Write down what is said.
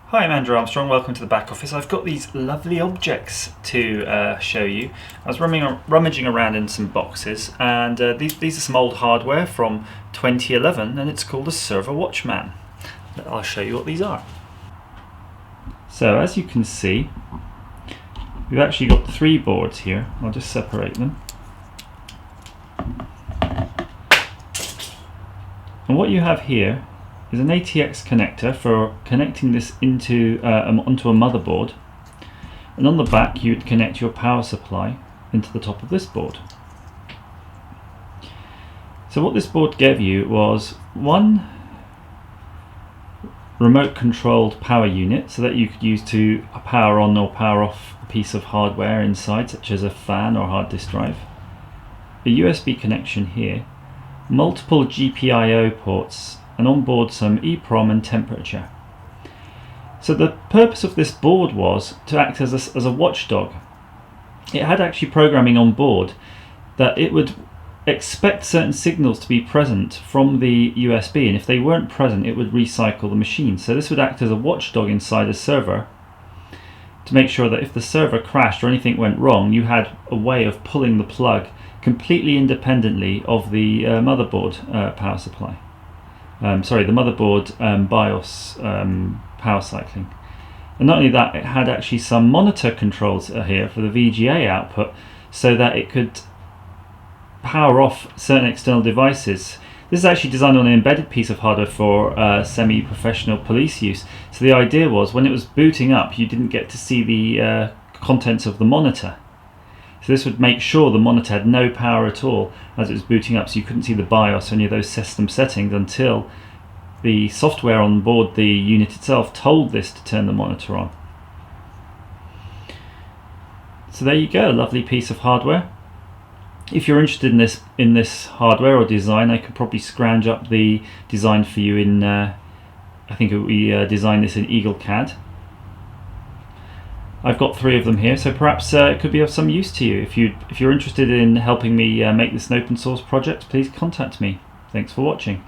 Hi, I'm Andrew Armstrong, welcome to the back office. I've got these lovely objects to show you. I was rummaging around in some boxes, and these are some old hardware from 2011, and it's called a server Watchman. I'll show you what these are. So as you can see, we've actually got 3 boards here. I'll just separate them. And what you have here is an ATX connector for connecting this into onto a motherboard, and on the back you would connect your power supply into the top of this board. So what this board gave you was one remote controlled power unit, so that you could use to power on or power off a piece of hardware inside, such as a fan or hard disk drive, a USB connection here, multiple GPIO ports, and on board some EEPROM and temperature. So the purpose of this board was to act as a watchdog. It had actually programming on board that it would expect certain signals to be present from the USB, and if they weren't present it would recycle the machine. So this would act as a watchdog inside a server to make sure that if the server crashed or anything went wrong, you had a way of pulling the plug completely independently of the motherboard power supply. The motherboard BIOS power cycling. And not only that, it had actually some monitor controls here for the VGA output, so that it could power off certain external devices. This is actually designed on an embedded piece of hardware for semi-professional police use. So the idea was, when it was booting up, you didn't get to see the contents of the monitor. So this would make sure the monitor had no power at all as it was booting up, so you couldn't see the BIOS or any of those system settings until the software on board the unit itself told this to turn the monitor on. So there you go, a lovely piece of hardware. If you're interested in this hardware or design, I could probably scrounge up the design for you in, I think we designed this in EagleCAD. I've got 3 of them here, so perhaps it could be of some use to you. If you're interested in helping me make this an open source project, please contact me. Thanks for watching.